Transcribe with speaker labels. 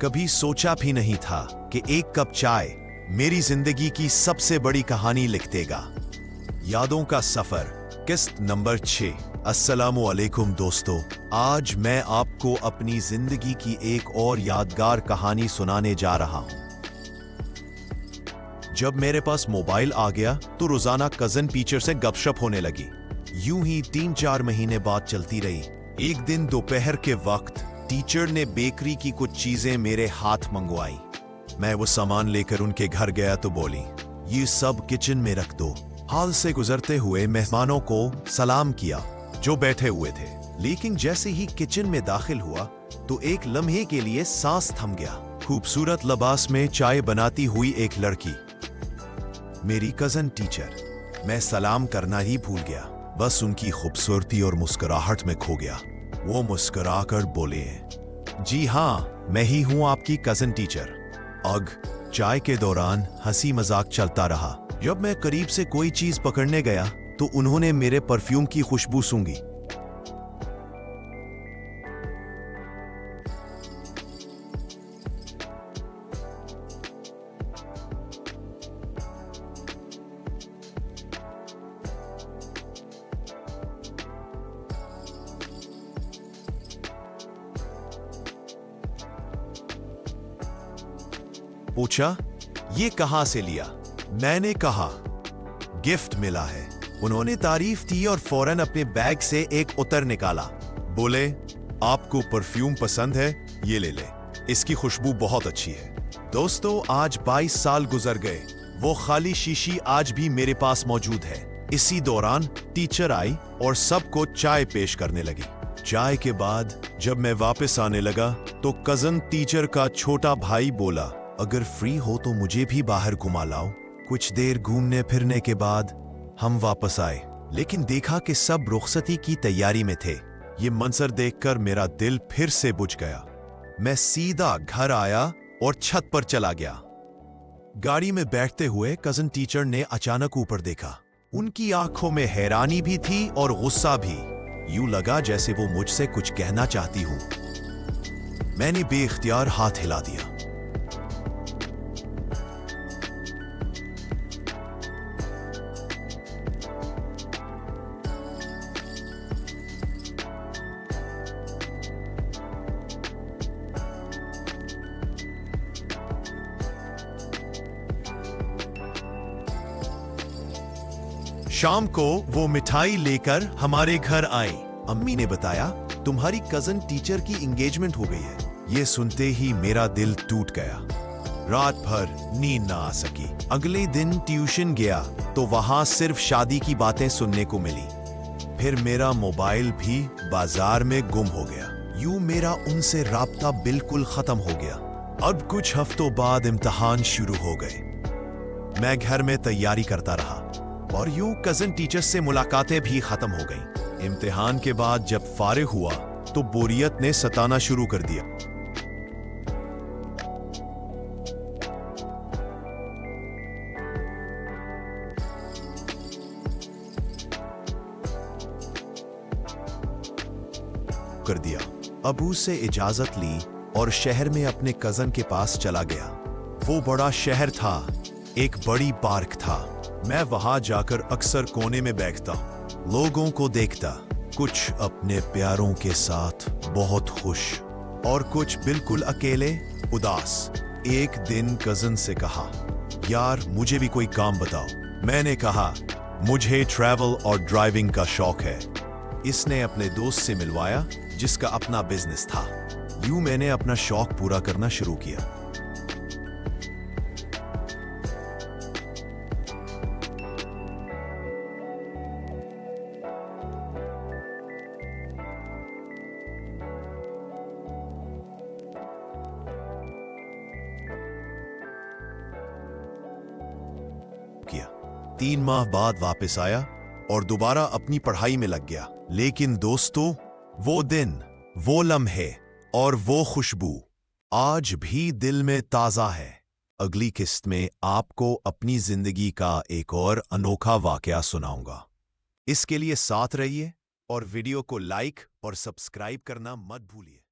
Speaker 1: कभी सोचा भी नहीं था कि एक कप चाय मेरी जिंदगी की सबसे बड़ी कहानी लिख देगा। यादों का सफर, किस्त नंबर 6। अस्सलामु अलैकुम दोस्तों, आज मैं आपको अपनी जिंदगी की एक और यादगार कहानी सुनाने जा रहा हूं। जब मेरे पास मोबाइल आ गया तो रोजाना कजन टीचर से गपशप होने लगी। यूं ही 3-4 महीने बाद चलती रही। एक दिन दोपहर के वक्त टीचर ने बेकरी की कुछ चीजें मेरे हाथ मंगवाई। मैं वो सामान लेकर उनके घर गया तो बोली, ये सब किचन में रख दो। हाल से गुजरते हुए मेहमानों को सलाम किया जो बैठे हुए थे, लेकिन जैसे ही किचन में दाखिल हुआ तो एक लम्हे के लिए सांस थम गया। खूबसूरत लिबास में चाय बनाती हुई एक लड़की, मेरी कजन टीचर। मैं सलाम करना ही भूल गया, बस उनकी खूबसूरती और मुस्कुराहट में खो गया। वो मुस्कुराकर बोले, जी हाँ, मैं ही हूं आपकी कजन टीचर। चाय के दौरान हंसी मजाक चलता रहा। जब मैं करीब से कोई चीज पकड़ने गया तो उन्होंने मेरे परफ्यूम की खुशबू सूंघी। पूछा, ये कहां से लिया? मैंने कहा, गिफ्ट मिला है। उन्होंने तारीफ की और फौरन अपने बैग से एक उतर निकाला। बोले, आपको परफ्यूम पसंद है? ये ले ले, इसकी खुशबू बहुत अच्छी है। दोस्तों, आज 22 साल गुजर गए। वो खाली शीशी आज भी मेरे पास मौजूद है। इसी दौरान टीचर आई और सबको चाय पेश करने लगी। चाय के बाद जब मैं वापस आने लगा तो कजन टीचर का छोटा भाई बोला, अगर फ्री हो तो मुझे भी बाहर घुमा लाओ। कुछ देर घूमने फिरने के बाद हम वापस आए, लेकिन देखा कि सब रुखसती की तैयारी में थे। ये मंजर देखकर मेरा दिल फिर से बुझ गया। मैं सीधा घर आया और छत पर चला गया। गाड़ी में बैठते हुए कजन टीचर ने अचानक ऊपर देखा। उनकी आंखों में हैरानी भी थी और गुस्सा भी। यूं लगा जैसे वो मुझसे कुछ कहना चाहती हूं। मैंने बेइख्तियार हाथ हिला दिया। शाम को वो मिठाई लेकर हमारे घर आई। अम्मी ने बताया, तुम्हारी कजन टीचर की एंगेजमेंट हो गई है। ये सुनते ही मेरा दिल टूट गया। रात भर नींद ना आ सकी। अगले दिन ट्यूशन गया तो वहां सिर्फ शादी की बातें सुनने को मिली। फिर मेरा मोबाइल भी बाजार में गुम हो गया। यूं मेरा उनसे राब्ता बिल्कुल खत्म हो गया। अब कुछ हफ्तों बाद इम्तिहान शुरू हो गए। मैं घर में तैयारी करता रहा और यूं कजन टीचर से मुलाकातें भी खत्म हो गईं। इम्तिहान के बाद जब फारिग हुआ तो बोरियत ने सताना शुरू कर दिया। अबू से इजाजत ली और शहर में अपने कजन के पास चला गया। वो बड़ा शहर था, एक बड़ी पार्क था। मैं वहां जाकर अक्सर कोने में बैठता, लोगों को देखता। कुछ अपने प्यारों के साथ बहुत खुश और कुछ बिल्कुल अकेले, उदास। एक दिन कजन से कहा, यार मुझे भी कोई काम बताओ। मैंने कहा, मुझे ट्रैवल और ड्राइविंग का शौक है। इसने अपने दोस्त से मिलवाया जिसका अपना बिजनेस था। यूं मैंने अपना शौक पूरा करना शुरू किया। किया 3 माह बाद वापस आया और दोबारा अपनी पढ़ाई में लग गया। लेकिन दोस्तों, वो दिन, वो लम्हे और वो खुशबू आज भी दिल में ताजा है। अगली किस्त में आपको अपनी जिंदगी का एक और अनोखा वाकया सुनाऊंगा। इसके लिए साथ रहिए और वीडियो को लाइक और सब्सक्राइब करना मत भूलिए।